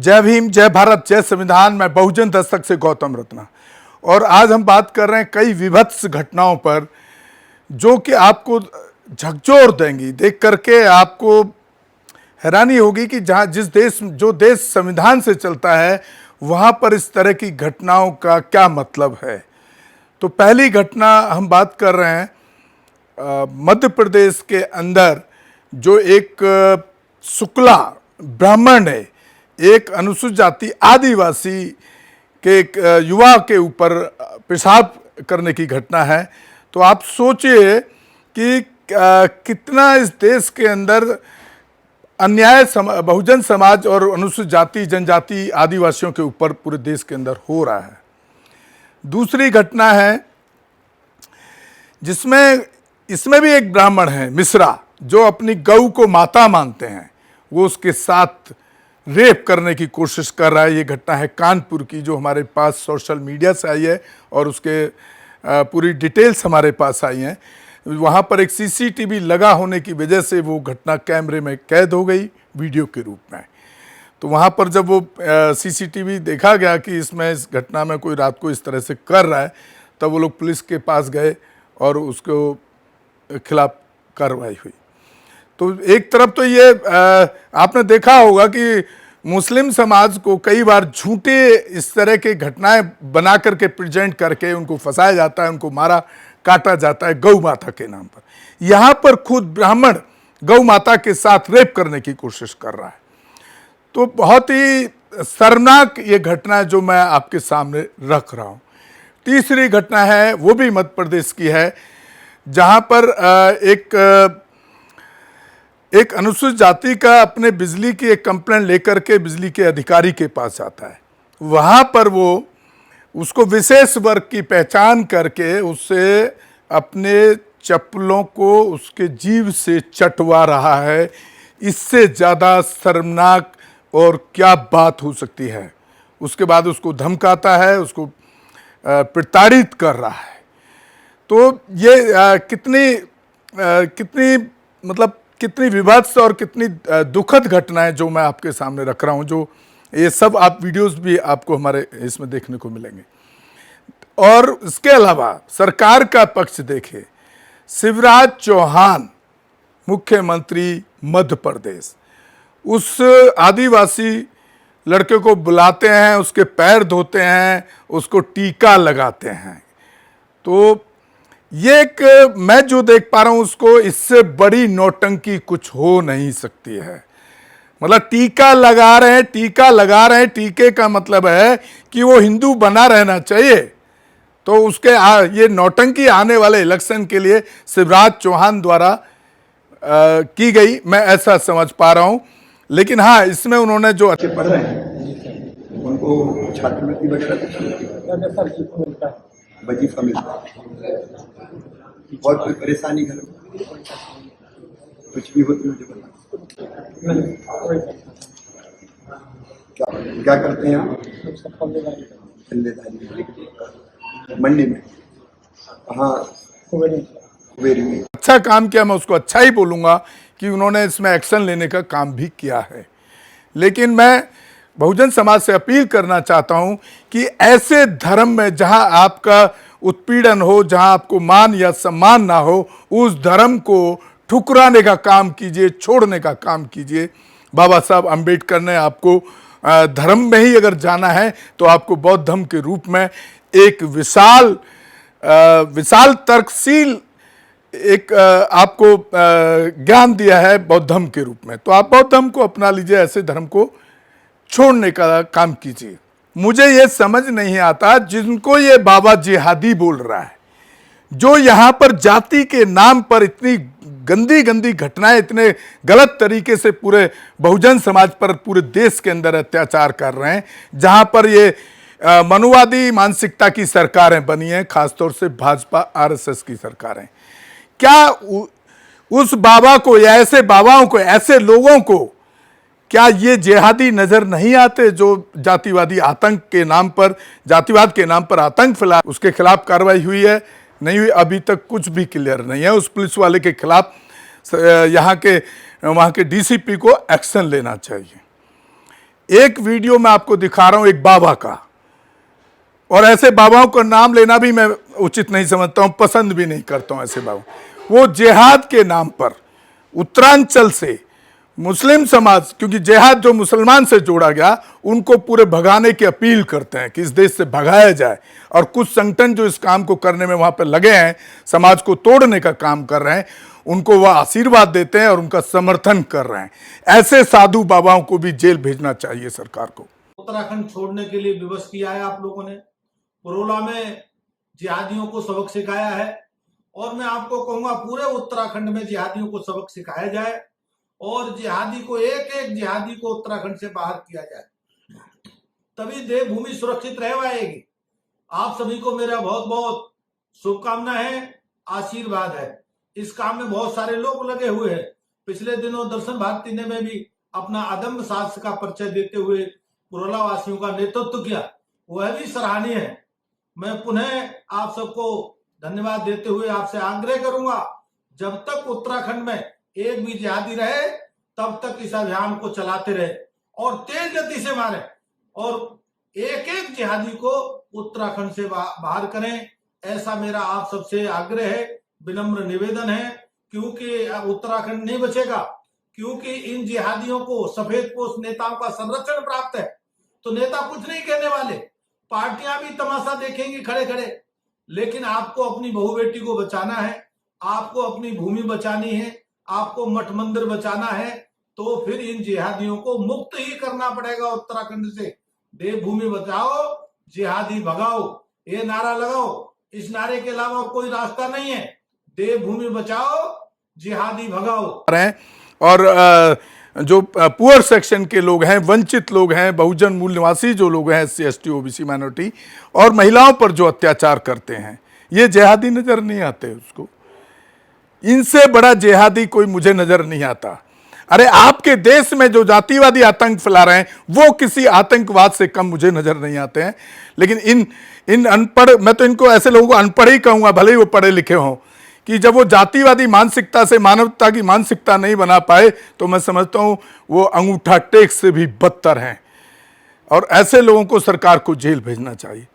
जय भीम, जय भारत, जय संविधान। मैं बहुजन दस्तक से गौतम रत्ना और आज हम बात कर रहे हैं कई विभत्स घटनाओं पर जो कि आपको झकझोर देंगी। देख करके आपको हैरानी होगी कि जो देश संविधान से चलता है वहाँ पर इस तरह की घटनाओं का क्या मतलब है। तो पहली घटना हम बात कर रहे हैं मध्य प्रदेश के अंदर जो एक शुक्ला ब्राह्मण है, एक अनुसूचित जाति आदिवासी के एक युवा के ऊपर पेशाब करने की घटना है। तो आप सोचिए कि कितना इस देश के अंदर अन्याय बहुजन समाज और अनुसूचित जाति जनजाति आदिवासियों के ऊपर पूरे देश के अंदर हो रहा है। दूसरी घटना है जिसमें इसमें भी एक ब्राह्मण है मिश्रा जो अपनी गऊ को माता मानते हैं, वो उसके साथ रेप करने की कोशिश कर रहा है। ये घटना है कानपुर की जो हमारे पास सोशल मीडिया से आई है और उसके पूरी डिटेल्स हमारे पास आई हैं। वहाँ पर एक सीसीटीवी लगा होने की वजह से वो घटना कैमरे में कैद हो गई वीडियो के रूप में। तो वहाँ पर जब वो सीसीटीवी देखा गया कि इसमें इस घटना में कोई रात को इस तरह से कर रहा है, तब वो लोग पुलिस के पास गए और उसको खिलाफ कार्रवाई हुई। तो एक तरफ तो ये आपने देखा होगा कि मुस्लिम समाज को कई बार झूठे इस तरह के घटनाएं बना करके प्रेजेंट करके उनको फंसाया जाता है, उनको मारा काटा जाता है गौ माता के नाम पर। यहाँ पर खुद ब्राह्मण गौ माता के साथ रेप करने की कोशिश कर रहा है। तो बहुत ही शर्मनाक ये घटना है जो मैं आपके सामने रख रहा हूँ। तीसरी घटना है वो भी मध्य प्रदेश की है, जहाँ पर एक अनुसूचित जाति का अपने बिजली की एक कंप्लेंट लेकर के बिजली के अधिकारी के पास जाता है। वहाँ पर वो उसको विशेष वर्ग की पहचान करके उससे अपने चप्पलों को उसके जीभ से चटवा रहा है। इससे ज़्यादा शर्मनाक और क्या बात हो सकती है। उसके बाद उसको धमकाता है, उसको प्रताड़ित कर रहा है। तो ये कितनी विभत्स और कितनी दुखद घटनाएं जो मैं आपके सामने रख रहा हूं, जो ये सब आप वीडियोस भी आपको हमारे इसमें देखने को मिलेंगे। और इसके अलावा सरकार का पक्ष देखें, शिवराज चौहान मुख्यमंत्री मध्य प्रदेश उस आदिवासी लड़के को बुलाते हैं, उसके पैर धोते हैं, उसको टीका लगाते हैं। तो ये एक मैं जो देख पा रहा हूं उसको, इससे बड़ी नौटंकी कुछ हो नहीं सकती है। मतलब टीका लगा रहे हैं, टीके का मतलब है कि वो हिंदू बना रहना चाहिए। तो उसके ये नौटंकी आने वाले इलेक्शन के लिए शिवराज चौहान द्वारा की गई, मैं ऐसा समझ पा रहा हूं। लेकिन हाँ, इसमें उन्होंने जो अच्छे पढ़ रहे हैं उनको छात्रवृत्ति वगैरह वजीफा मिलता है। बहुत कोई परेशानी घर में कुछ भी होती मुझे बता। क्या करते हैं आप? मंडी में। हाँ, कुबेरी में अच्छा काम किया, मैं उसको अच्छा ही बोलूँगा कि उन्होंने इसमें एक्शन लेने का काम भी किया है। लेकिन मैं बहुजन समाज से अपील करना चाहता हूं कि ऐसे धर्म में जहां आपका उत्पीड़न हो, जहां आपको मान या सम्मान ना हो, उस धर्म को ठुकराने का काम कीजिए, छोड़ने का काम कीजिए। बाबा साहब अम्बेडकर ने आपको धर्म में ही अगर जाना है तो आपको बौद्ध धर्म के रूप में एक विशाल तर्कशील एक आपको ज्ञान दिया है बौद्ध धर्म के रूप में। तो आप बौद्ध धर्म को अपना लीजिए, ऐसे धर्म को छोड़ने का काम कीजिए। मुझे ये समझ नहीं आता जिनको ये बाबा जिहादी बोल रहा है, जो यहाँ पर जाति के नाम पर इतनी गंदी घटनाएं, इतने गलत तरीके से पूरे बहुजन समाज पर पूरे देश के अंदर अत्याचार कर रहे हैं, जहाँ पर ये मनुवादी मानसिकता की सरकारें बनी हैं, खासतौर से भाजपा आरएसएस की सरकारें। क्या उस बाबा को या ऐसे बाबाओं को, ऐसे लोगों को क्या ये जिहादी नजर नहीं आते जो जातिवादी आतंक के नाम पर, जातिवाद के नाम पर आतंक फैला? उसके खिलाफ कार्रवाई हुई है? नहीं हुई, अभी तक कुछ भी क्लियर नहीं है। उस पुलिस वाले के खिलाफ वहाँ के डीसीपी को एक्शन लेना चाहिए। एक वीडियो मैं आपको दिखा रहा हूं एक बाबा का, और ऐसे बाबाओं का नाम लेना भी मैं उचित नहीं समझता हूं, पसंद भी नहीं करता हूं ऐसे बाबा। वो जिहाद के नाम पर उत्तरांचल से मुस्लिम समाज, क्योंकि जिहाद जो मुसलमान से जोड़ा गया, उनको पूरे भगाने की अपील करते हैं कि इस देश से भगाया जाए। और कुछ संगठन जो इस काम को करने में वहां पर लगे हैं, समाज को तोड़ने का काम कर रहे हैं, उनको वह आशीर्वाद देते हैं और उनका समर्थन कर रहे हैं। ऐसे साधु बाबाओं को भी जेल भेजना चाहिए सरकार को। उत्तराखंड छोड़ने के लिए विवश किया है आप लोगों ने। पुरोला में जिहादियों को सबक सिखाया है, और मैं आपको कहूंगा पूरे उत्तराखंड में जिहादियों को सबक सिखाया जाए और जिहादी को एक एक जिहादी को उत्तराखंड से बाहर किया जाए, तभी देवभूमि सुरक्षित रह पाएगी। आप सभी को मेरा बहुत बहुत शुभकामना है, आशीर्वाद है। इस काम में बहुत सारे लोग लगे हुए हैं। पिछले दिनों दर्शन भारती ने में भी अपना अदम्य साहस का परिचय देते हुए पुरोला वासियों का नेतृत्व किया, वह भी सराहनीय है। मैं पुनः आप सबको धन्यवाद देते हुए आपसे आग्रह करूंगा, जब तक उत्तराखंड में एक भी जिहादी रहे तब तक इस अभियान को चलाते रहे और तेज गति से मारे, और एक एक जिहादी को उत्तराखंड से बाहर करें, ऐसा मेरा आप सबसे आग्रह है, विनम्र निवेदन है। क्योंकि उत्तराखंड नहीं बचेगा, क्योंकि इन जिहादियों को सफेद पोस्ट नेताओं का संरक्षण प्राप्त है, तो नेता कुछ नहीं कहने वाले, पार्टियां भी तमाशा देखेंगी खड़े खड़े। लेकिन आपको अपनी बहू बेटी को बचाना है, आपको अपनी भूमि बचानी है, आपको मठ मंदिर बचाना है, तो फिर इन जिहादियों को मुक्त ही करना पड़ेगा उत्तराखंड से। देवभूमि बचाओ, जिहादी भगाओ, ये नारा लगाओ। इस नारे के अलावा कोई रास्ता नहीं है। देवभूमि बचाओ, जिहादी भगाओ। और जो पुअर सेक्शन के लोग हैं, वंचित लोग हैं, बहुजन मूल निवासी जो लोग हैं, SC ST OBC माइनॉरिटी, और महिलाओं पर जो अत्याचार करते हैं, ये जिहादी नजर नहीं आते उसको। इनसे बड़ा जिहादी कोई मुझे नजर नहीं आता। अरे आपके देश में जो जातिवादी आतंक फैला रहे हैं, वो किसी आतंकवाद से कम मुझे नजर नहीं आते हैं। लेकिन इन अनपढ़, मैं तो इनको ऐसे लोगों को अनपढ़ ही कहूंगा, भले ही वो पढ़े लिखे हों, कि जब वो जातिवादी मानसिकता से मानवता की मानसिकता नहीं बना पाए, तो मैं समझता हूं वो अंगूठा टेक से भी बदतर हैं। और ऐसे लोगों को सरकार को जेल भेजना चाहिए।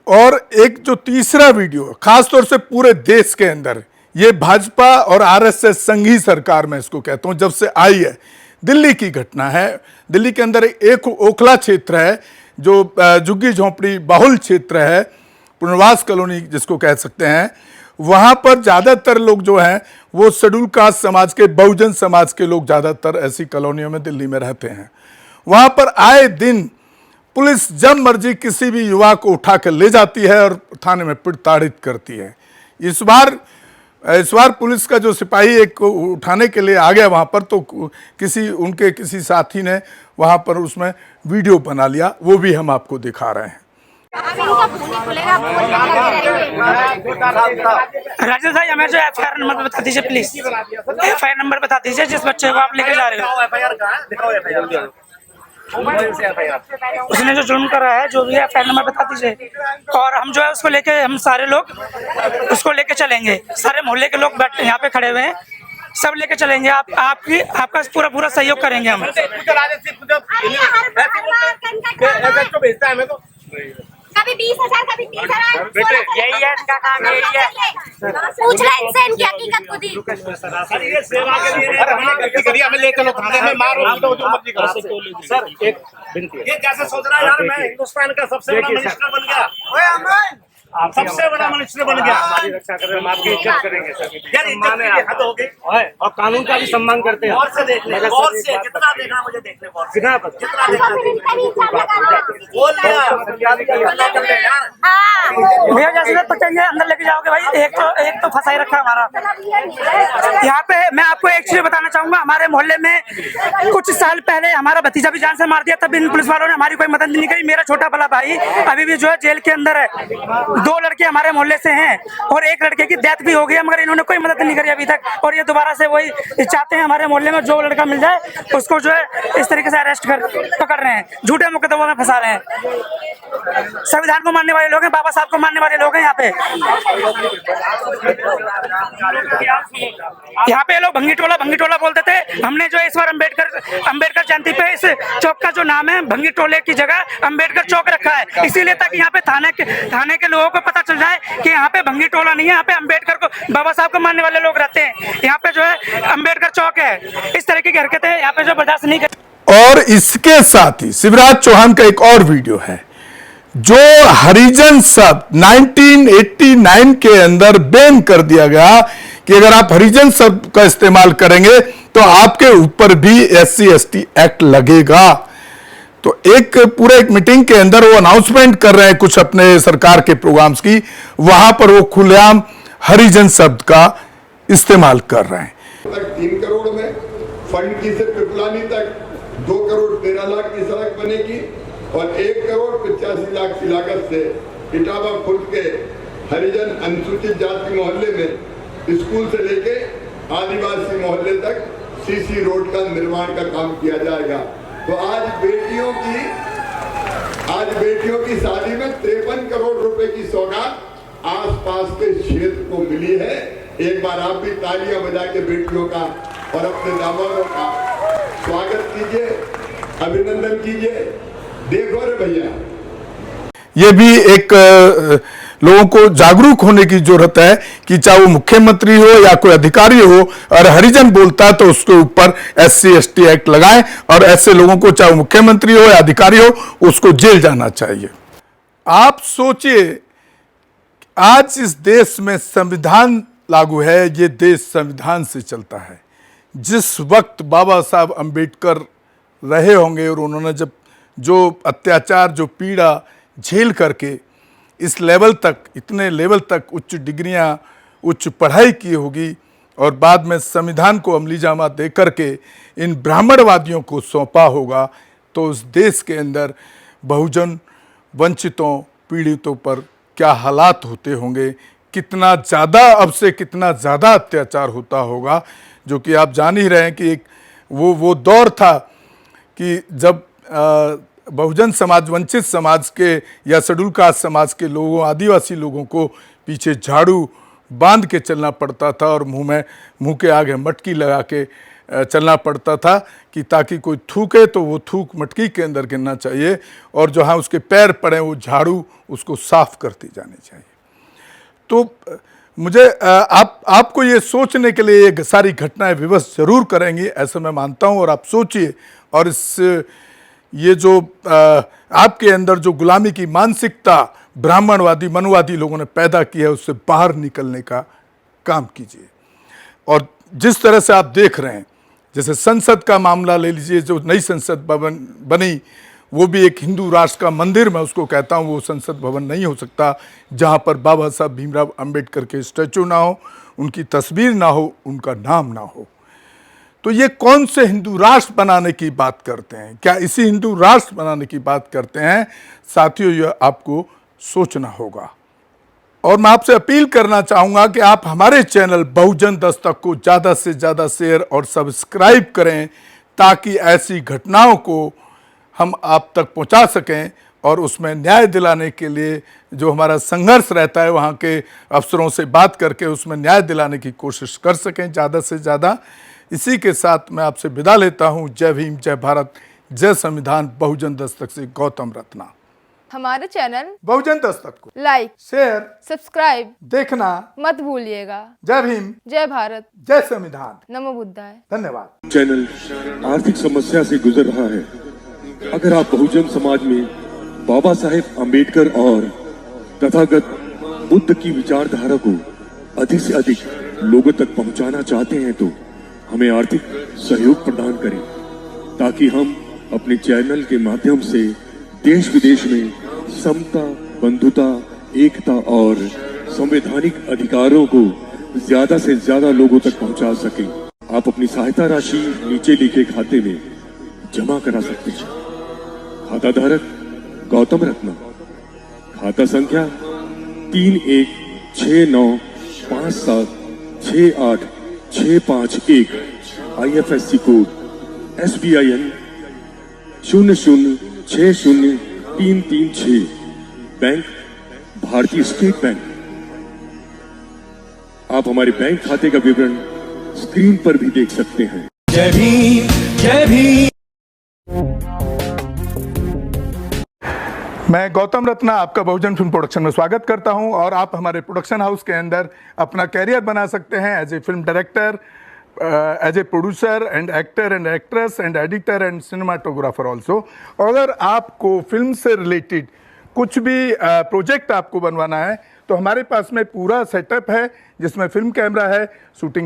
और एक जो तीसरा वीडियो, खासतौर से पूरे देश के अंदर, ये भाजपा और RSS संघी सरकार, मैं इसको कहता हूं, जब से आई है, दिल्ली की घटना है। दिल्ली के अंदर एक ओखला क्षेत्र है जो झुग्गी झोंपड़ी बहुल क्षेत्र है, पुनर्वास कॉलोनी जिसको कह सकते हैं। वहां पर ज्यादातर लोग जो हैं वो शेड्यूल कास्ट समाज के, बहुजन समाज के लोग ज्यादातर ऐसी कॉलोनियों में दिल्ली में रहते हैं। वहां पर आए दिन पुलिस जब मर्जी किसी भी युवा को उठा कर ले जाती है और थाने में प्रताड़ित करती है। इस बार पुलिस का जो सिपाही एक को उठाने के लिए आ गया वहां पर, तो उनके किसी साथी ने वहां पर उसमें वीडियो बना लिया, वो भी हम आपको दिखा रहे हैं। राजेश भाई, हमें जो FIR नंबर बता दीजिए प्लीज। FIR नंबर बता दीजिए जिस बच्चे को आप लेके जा रहे हो। उसने जो जुर्म करा है, जो भी है, FIR नंबर बता दीजिए। और हम जो है उसको लेके, हम सारे लोग उसको लेके चलेंगे। सारे मोहल्ले के लोग बैठे यहाँ पे खड़े हुए हैं, सब लेके चलेंगे। आपका पूरा सहयोग करेंगे हम। कभी 20,000, कभी 30,000। बेटे यही है इनका काम, यही है। पूछ रहे इनसे इनकी हकीकत खुद ही। सर ये सेवा के लिए हमने गलती करी, हमें लेकर लो थाने में, मारो तो जो मर्जी करो। सर एक बिनती है, ये कैसे सोच रहा है यार, मैं हिंदुस्तान का सबसे बड़ा मिनिस्टर बन गया, सबसे बड़ा मिनिस्टर बन गया। हमारी रक्षा कर रहे हैं, हम आपकी इज्जत करेंगे सर। यार इज्जत की हद हो गई, और कानून का भी सम्मान करते हैं। और से देख ले, और से कितना देखना मुझे, देख ले और कितना कितना देखना, बोल ले यार। भैया जैसे पकड़ेंगे अंदर लेके जाओगे भाई। एक तो फंसा ही रखा है हमारा यहाँ पे। मैं आपको एक चीज बताना चाहूंगा, हमारे मोहल्ले में कुछ साल पहले हमारा भतीजा भी जान से मार दिया, तब इन पुलिस वालों ने हमारी कोई मदद नहीं करी। मेरा छोटा बड़ा भाई अभी भी जो है जेल के अंदर है। 2 लड़के हमारे मोहल्ले से हैं और एक लड़के की डेथ भी हो गई है, मगर इन्होंने कोई मदद नहीं करी अभी तक। और ये दोबारा से वही चाहते हैं हमारे मोहल्ले में जो लड़का मिल जाए उसको जो है इस तरीके से अरेस्ट कर पकड़ रहे हैं, झूठे मुकदमों में फंसा रहे हैं। संविधान को मानने वाले लोग हैं, बाबा साहब को मानने वाले लोग हैं। यहाँ पे लोग भंगी टोला बोलते थे। हमने जो इस बार अंबेडकर जयंती पे इस चौक का जो नाम है भंगी टोले की जगह अंबेडकर चौक रखा है, इसीलिए ताकि यहाँ पे थाने के लोगों को पता चल जाए कि यहाँ पे भंगी टोला नहीं है, यहाँ पे अंबेडकर को, बाबा साहब को मानने वाले लोग रहते हैं। यहाँ पे जो है अंबेडकर चौक है। इस तरीके की हरकतें यहाँ पे जो बर्दाश्त नहीं कर। और इसके साथ ही शिवराज चौहान का एक और वीडियो है जो हरिजन शब्द 1989 के अंदर बैन कर दिया गया कि अगर आप हरिजन शब्द का इस्तेमाल करेंगे तो आपके ऊपर भी SC/ST एक्ट लगेगा। तो एक मीटिंग के अंदर वो अनाउंसमेंट कर रहे हैं कुछ अपने सरकार के प्रोग्राम्स की, वहां पर वो खुलेआम हरिजन शब्द का इस्तेमाल कर रहे हैं। 3 करोड़ में फंड की से पिपलानी तक 2 करोड़ 13 लाख की सड़क बनेगी और 1 करोड़ 85 लाख की लागत से इटावा खुर्द के हरिजन अनुसूचित जाति मोहल्ले में स्कूल से लेके आदिवासी मोहल्ले तक CC रोड का निर्माण का काम किया जाएगा। तो आज बेटियों की शादी में 53 करोड़ रुपए की सौगात आसपास के क्षेत्र को मिली है। एक बार आप भी तालियां बजा के बेटियों का और अपने दामादों का स्वागत कीजिए, अभिनंदन कीजिए। देखो रे भैया, ये भी एक लोगों को जागरूक होने की जरूरत है कि चाहे वो मुख्यमंत्री हो या कोई अधिकारी हो और हरिजन बोलता है तो उसके ऊपर SC/ST एक्ट लगाएं और ऐसे लोगों को चाहे मुख्यमंत्री हो या अधिकारी हो उसको जेल जाना चाहिए। आप सोचिए आज इस देश में संविधान लागू है, ये देश संविधान से चलता है। जिस वक्त बाबा साहब अंबेडकर रहे होंगे और उन्होंने जब जो अत्याचार जो पीड़ा झेल करके इस लेवल तक, इतने लेवल तक उच्च डिग्रियां, उच्च पढ़ाई की होगी और बाद में संविधान को अमली जामा दे करके इन ब्राह्मणवादियों को सौंपा होगा, तो उस देश के अंदर बहुजन वंचितों पीड़ितों पर क्या हालात होते होंगे, कितना ज़्यादा, अब से कितना ज़्यादा अत्याचार होता होगा। जो कि आप जान ही रहे हैं कि एक वो दौर था कि जब बहुजन समाज, वंचित समाज के या शेड्यूल कास्ट समाज के लोगों, आदिवासी लोगों को पीछे झाड़ू बांध के चलना पड़ता था और मुंह के आगे मटकी लगा के चलना पड़ता था कि ताकि कोई थूके तो वो थूक मटकी के अंदर गिरना चाहिए और जहाँ उसके पैर पड़े वो झाड़ू उसको साफ करती जानी चाहिए। तो मुझे आपको ये सोचने के लिए ये सारी घटनाएं विवश जरूर करेंगी, ऐसा मैं मानता हूँ। और आप सोचिए और ये जो आपके अंदर जो गुलामी की मानसिकता ब्राह्मणवादी मनुवादी लोगों ने पैदा की है उससे बाहर निकलने का काम कीजिए। और जिस तरह से आप देख रहे हैं, जैसे संसद का मामला ले लीजिए, जो नई संसद भवन बनी वो भी एक हिंदू राष्ट्र का मंदिर, मैं उसको कहता हूँ, वो संसद भवन नहीं हो सकता जहाँ पर बाबा साहब भीमराव अंबेडकर के स्टैचू ना हो, उनकी तस्वीर ना हो, उनका नाम ना हो। तो ये कौन से हिंदू राष्ट्र बनाने की बात करते हैं? क्या इसी हिंदू राष्ट्र बनाने की बात करते हैं? साथियों, ये आपको सोचना होगा। और मैं आपसे अपील करना चाहूँगा कि आप हमारे चैनल बहुजन दस्तक को ज़्यादा से ज़्यादा शेयर और सब्सक्राइब करें ताकि ऐसी घटनाओं को हम आप तक पहुंचा सकें और उसमें न्याय दिलाने के लिए जो हमारा संघर्ष रहता है वहाँ के अफसरों से बात करके उसमें न्याय दिलाने की कोशिश कर सकें ज़्यादा से ज़्यादा। इसी के साथ मैं आपसे विदा लेता हूँ। जय भीम, जय भारत, जय संविधान। बहुजन दस्तक से गौतम रत्ना। हमारे चैनल बहुजन दस्तक को लाइक, शेयर, सब्सक्राइब देखना मत भूलिएगा। जय भीम, जय भारत, जय संविधान। नमो बुद्धाय। धन्यवाद। चैनल आर्थिक समस्या से गुजर रहा है। अगर आप बहुजन समाज में बाबा साहेब अंबेडकर और तथागत बुद्ध की विचारधारा को अधिक से अधिक लोगों तक पहुंचाना चाहते हैं तो हमें आर्थिक सहयोग प्रदान करें ताकि हम अपने चैनल के माध्यम से देश विदेश में समता, बंधुता, एकता और संवैधानिक अधिकारों को ज्यादा से ज्यादा लोगों तक पहुंचा सकें। आप अपनी सहायता राशि नीचे लिखे खाते में जमा करा सकते हैं। खाता धारक गौतम रत्ना, खाता संख्या 3169576865 IFSC कोड SBIN 0060336 बैंक भारतीय स्टेट बैंक। आप हमारे बैंक खाते का विवरण स्क्रीन पर भी देख सकते हैं। जय भीम जय भीम। मैं गौतम रत्ना आपका बहुजन फिल्म प्रोडक्शन में स्वागत करता हूं और आप हमारे प्रोडक्शन हाउस के अंदर अपना कैरियर बना सकते हैं as a film director, as a producer and actor and actress and editor and cinematographer also. अगर आपको फिल्म से रिलेटेड कुछ भी प्रोजेक्ट आपको बनवाना है तो हमारे पास में पूरा सेटअप है जिसमें फिल्म कैमरा है, शूटिंग